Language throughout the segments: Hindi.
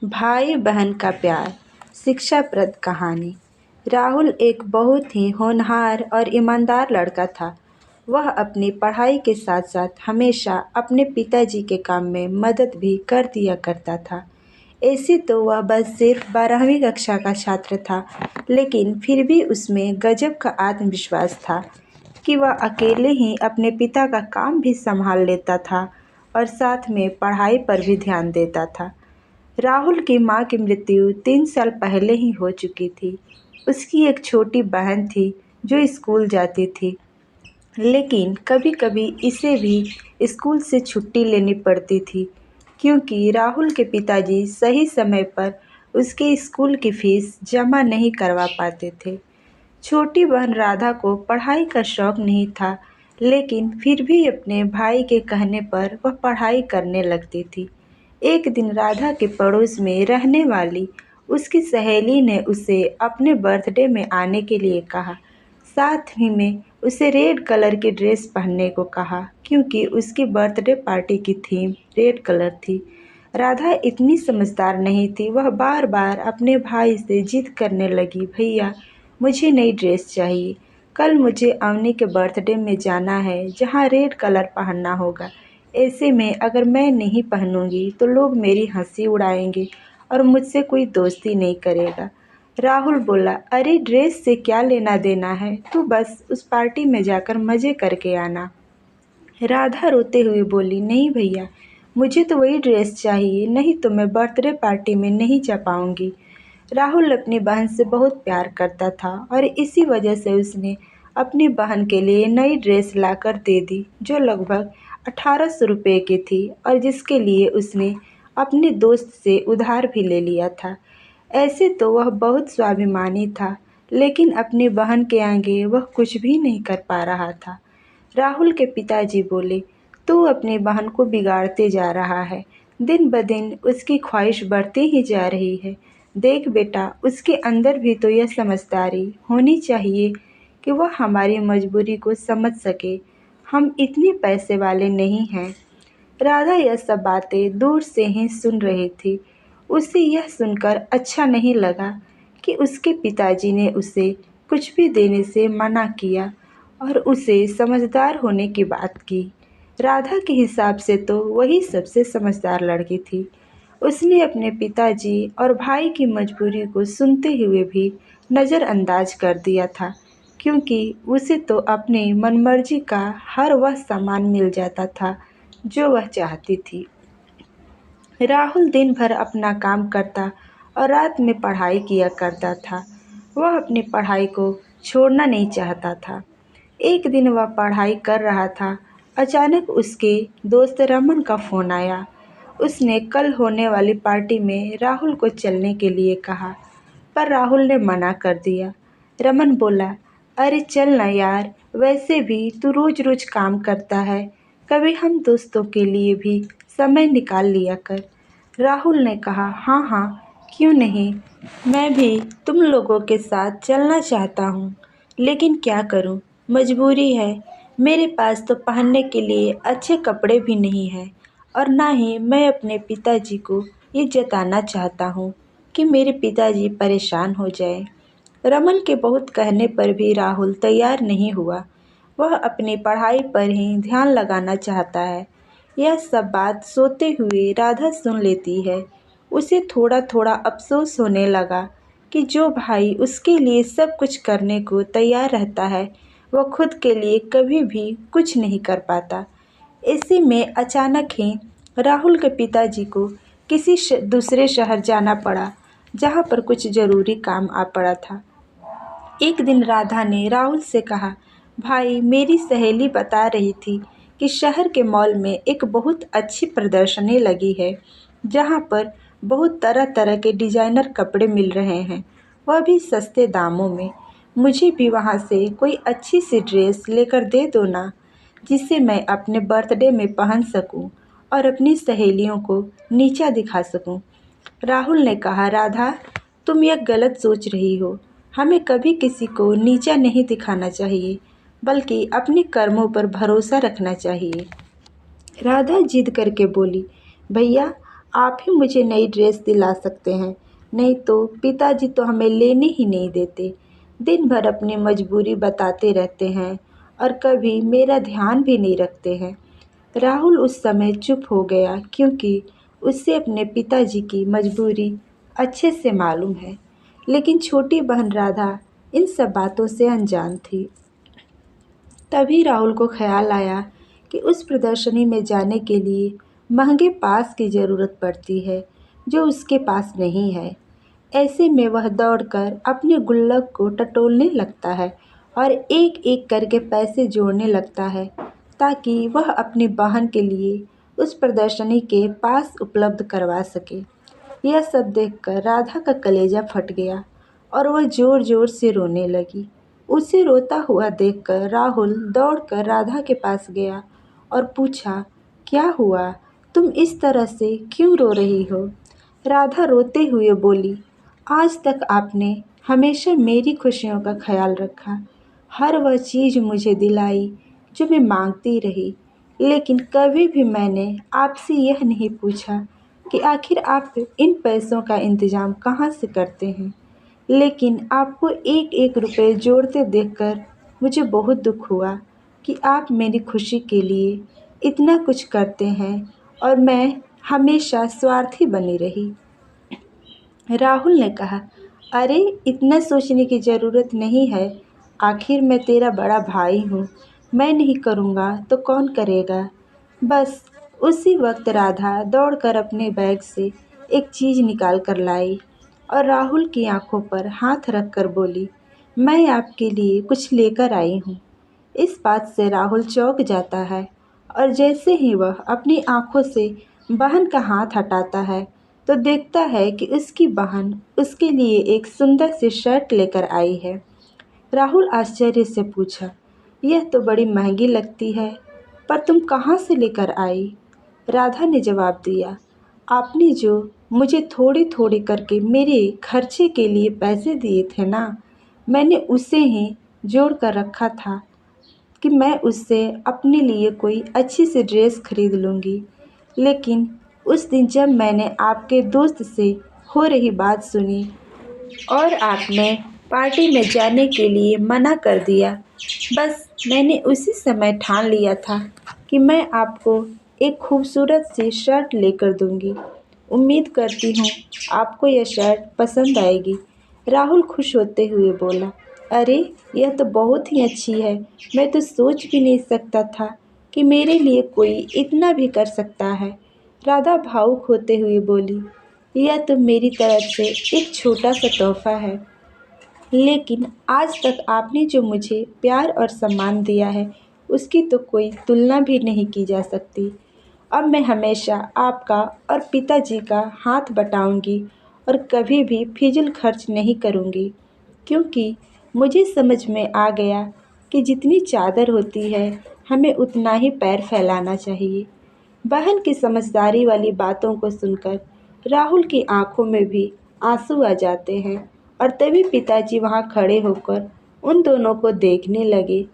भाई बहन का प्यार। शिक्षाप्रद कहानी। राहुल एक बहुत ही होनहार और ईमानदार लड़का था। वह अपनी पढ़ाई के साथ साथ हमेशा अपने पिताजी के काम में मदद भी कर दिया करता था। ऐसे तो वह बस सिर्फ 12वीं कक्षा का छात्र था, लेकिन फिर भी उसमें गजब का आत्मविश्वास था कि वह अकेले ही अपने पिता का काम भी संभाल लेता था और साथ में पढ़ाई पर भी ध्यान देता था। राहुल की माँ की मृत्यु 3 साल पहले ही हो चुकी थी। उसकी एक छोटी बहन थी जो स्कूल जाती थी, लेकिन कभी-कभी इसे भी स्कूल से छुट्टी लेनी पड़ती थी क्योंकि राहुल के पिताजी सही समय पर उसके स्कूल की फीस जमा नहीं करवा पाते थे। छोटी बहन राधा को पढ़ाई का शौक नहीं था, लेकिन फिर भी अपने भाई के कहने पर वह पढ़ाई करने लगती थी। एक दिन राधा के पड़ोस में रहने वाली उसकी सहेली ने उसे अपने बर्थडे में आने के लिए कहा। साथ ही में उसे रेड कलर की ड्रेस पहनने को कहा क्योंकि उसकी बर्थडे पार्टी की थीम रेड कलर थी। राधा इतनी समझदार नहीं थी, वह बार बार अपने भाई से जिद करने लगी, भैया मुझे नई ड्रेस चाहिए। कल मुझे अवनी के बर्थडे में जाना है जहाँ रेड कलर पहनना होगा। ऐसे में अगर मैं नहीं पहनूंगी तो लोग मेरी हंसी उड़ाएंगे और मुझसे कोई दोस्ती नहीं करेगा। राहुल बोला, अरे ड्रेस से क्या लेना देना है, तू बस उस पार्टी में जाकर मज़े करके आना। राधा रोते हुए बोली, नहीं भैया, मुझे तो वही ड्रेस चाहिए, नहीं तो मैं बर्थडे पार्टी में नहीं जा पाऊंगी। राहुल अपनी बहन से बहुत प्यार करता था और इसी वजह से उसने अपनी बहन के लिए नई ड्रेस लाकर दे दी जो लगभग 1800 रुपये की थी और जिसके लिए उसने अपने दोस्त से उधार भी ले लिया था। ऐसे तो वह बहुत स्वाभिमानी था, लेकिन अपनी बहन के आगे वह कुछ भी नहीं कर पा रहा था। राहुल के पिताजी बोले, तू अपनी बहन को बिगाड़ते जा रहा है। दिन ब दिन उसकी ख्वाहिश बढ़ती ही जा रही है। देख बेटा, उसके अंदर भी तो यह समझदारी होनी चाहिए कि वह हमारी मजबूरी को समझ सके। हम इतने पैसे वाले नहीं हैं। राधा यह सब बातें दूर से ही सुन रही थी। उसे यह सुनकर अच्छा नहीं लगा कि उसके पिताजी ने उसे कुछ भी देने से मना किया और उसे समझदार होने की बात की। राधा के हिसाब से तो वही सबसे समझदार लड़की थी। उसने अपने पिताजी और भाई की मजबूरी को सुनते हुए भी नज़रअंदाज कर दिया था, क्योंकि उसे तो अपनी मनमर्जी का हर वह सामान मिल जाता था जो वह चाहती थी। राहुल दिन भर अपना काम करता और रात में पढ़ाई किया करता था। वह अपनी पढ़ाई को छोड़ना नहीं चाहता था। एक दिन वह पढ़ाई कर रहा था, अचानक उसके दोस्त रमन का फ़ोन आया। उसने कल होने वाली पार्टी में राहुल को चलने के लिए कहा, पर राहुल ने मना कर दिया। रमन बोला, अरे चल ना यार, वैसे भी तू रोज़ रोज़ काम करता है, कभी हम दोस्तों के लिए भी समय निकाल लिया कर। राहुल ने कहा, हाँ हाँ, क्यों नहीं, मैं भी तुम लोगों के साथ चलना चाहता हूँ, लेकिन क्या करूँ, मजबूरी है। मेरे पास तो पहनने के लिए अच्छे कपड़े भी नहीं हैं और ना ही मैं अपने पिताजी को ये जताना चाहता हूँ कि मेरे पिताजी परेशान हो जाए। रमन के बहुत कहने पर भी राहुल तैयार नहीं हुआ। वह अपनी पढ़ाई पर ही ध्यान लगाना चाहता है। यह सब बात सोते हुए राधा सुन लेती है। उसे थोड़ा थोड़ा अफसोस होने लगा कि जो भाई उसके लिए सब कुछ करने को तैयार रहता है, वह खुद के लिए कभी भी कुछ नहीं कर पाता। इसी में अचानक ही राहुल के पिताजी को किसी दूसरे शहर जाना पड़ा, जहाँ पर कुछ ज़रूरी काम आ पड़ा था। एक दिन राधा ने राहुल से कहा, भाई मेरी सहेली बता रही थी कि शहर के मॉल में एक बहुत अच्छी प्रदर्शनी लगी है, जहाँ पर बहुत तरह तरह के डिज़ाइनर कपड़े मिल रहे हैं, वह भी सस्ते दामों में। मुझे भी वहाँ से कोई अच्छी सी ड्रेस लेकर दे दो ना, जिसे मैं अपने बर्थडे में पहन सकूं और अपनी सहेलियों को नीचा दिखा सकूं। राहुल ने कहा, राधा तुम यह गलत सोच रही हो। हमें कभी किसी को नीचा नहीं दिखाना चाहिए, बल्कि अपने कर्मों पर भरोसा रखना चाहिए। राधा जिद करके बोली, भैया आप ही मुझे नई ड्रेस दिला सकते हैं, नहीं तो पिताजी तो हमें लेने ही नहीं देते। दिन भर अपनी मजबूरी बताते रहते हैं और कभी मेरा ध्यान भी नहीं रखते हैं। राहुल उस समय चुप हो गया क्योंकि उसे अपने पिताजी की मजबूरी अच्छे से मालूम है, लेकिन छोटी बहन राधा इन सब बातों से अनजान थी। तभी राहुल को ख्याल आया कि उस प्रदर्शनी में जाने के लिए महंगे पास की ज़रूरत पड़ती है, जो उसके पास नहीं है। ऐसे में वह दौड़कर अपने गुल्लक को टटोलने लगता है और एक-एक करके पैसे जोड़ने लगता है, ताकि वह अपनी बहन के लिए उस प्रदर्शनी के पास उपलब्ध करवा सके। यह सब देखकर राधा का कलेजा फट गया और वह ज़ोर-ज़ोर से रोने लगी। उसे रोता हुआ देखकर राहुल दौड़कर राधा के पास गया और पूछा, क्या हुआ? तुम इस तरह से क्यों रो रही हो? राधा रोते हुए बोली, आज तक आपने हमेशा मेरी खुशियों का ख्याल रखा। हर वह चीज़ मुझे दिलाई जो मैं मांगती रही, लेकिन कभी भी मैंने आपसे यह नहीं पूछा कि आखिर आप इन पैसों का इंतज़ाम कहाँ से करते हैं। लेकिन आपको एक-एक रुपए जोड़ते देखकर मुझे बहुत दुख हुआ कि आप मेरी खुशी के लिए इतना कुछ करते हैं और मैं हमेशा स्वार्थी बनी रही। राहुल ने कहा, अरे इतना सोचने की ज़रूरत नहीं है, आखिर मैं तेरा बड़ा भाई हूँ, मैं नहीं करूँगा तो कौन करेगा। बस उसी वक्त राधा दौड़कर अपने बैग से एक चीज़ निकाल कर लाई और राहुल की आंखों पर हाथ रखकर बोली, मैं आपके लिए कुछ लेकर आई हूँ। इस बात से राहुल चौंक जाता है और जैसे ही वह अपनी आंखों से बहन का हाथ हटाता है, तो देखता है कि उसकी बहन उसके लिए एक सुंदर सी शर्ट लेकर आई है। राहुल आश्चर्य से पूछा, यह तो बड़ी महंगी लगती है, पर तुम कहाँ से लेकर आई? राधा ने जवाब दिया, आपने जो मुझे थोड़ी-थोड़ी करके मेरे खर्चे के लिए पैसे दिए थे ना, मैंने उसे ही जोड़ कर रखा था कि मैं उससे अपने लिए कोई अच्छी सी ड्रेस खरीद लूँगी। लेकिन उस दिन जब मैंने आपके दोस्त से हो रही बात सुनी और आपने पार्टी में जाने के लिए मना कर दिया, बस मैंने उसी समय ठान लिया था कि मैं आपको एक खूबसूरत सी शर्ट लेकर दूँगी। उम्मीद करती हूँ आपको यह शर्ट पसंद आएगी। राहुल खुश होते हुए बोला, अरे यह तो बहुत ही अच्छी है, मैं तो सोच भी नहीं सकता था कि मेरे लिए कोई इतना भी कर सकता है। राधा भावुक होते हुए बोली, यह तो मेरी तरफ से एक छोटा सा तोहफा है, लेकिन आज तक आपने जो मुझे प्यार और सम्मान दिया है, उसकी तो कोई तुलना भी नहीं की जा सकती। अब मैं हमेशा आपका और पिताजी का हाथ बटाऊंगी और कभी भी फिजूल खर्च नहीं करूंगी, क्योंकि मुझे समझ में आ गया कि जितनी चादर होती है, हमें उतना ही पैर फैलाना चाहिए। बहन की समझदारी वाली बातों को सुनकर राहुल की आंखों में भी आंसू आ जाते हैं और तभी पिताजी वहां खड़े होकर उन दोनों को देखने लगे।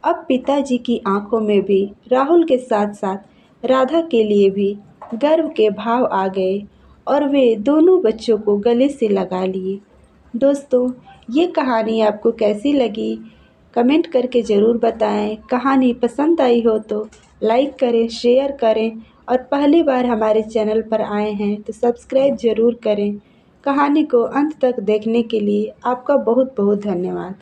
अब पिताजी की आंखों में भी राहुल के साथ साथ राधा के लिए भी गर्व के भाव आ गए और वे दोनों बच्चों को गले से लगा लिए। दोस्तों, ये कहानी आपको कैसी लगी? कमेंट करके ज़रूर बताएं। कहानी पसंद आई हो तो लाइक करें, शेयर करें और पहली बार हमारे चैनल पर आए हैं तो सब्सक्राइब ज़रूर करें। कहानी को अंत तक देखने के लिए आपका बहुत बहुत धन्यवाद।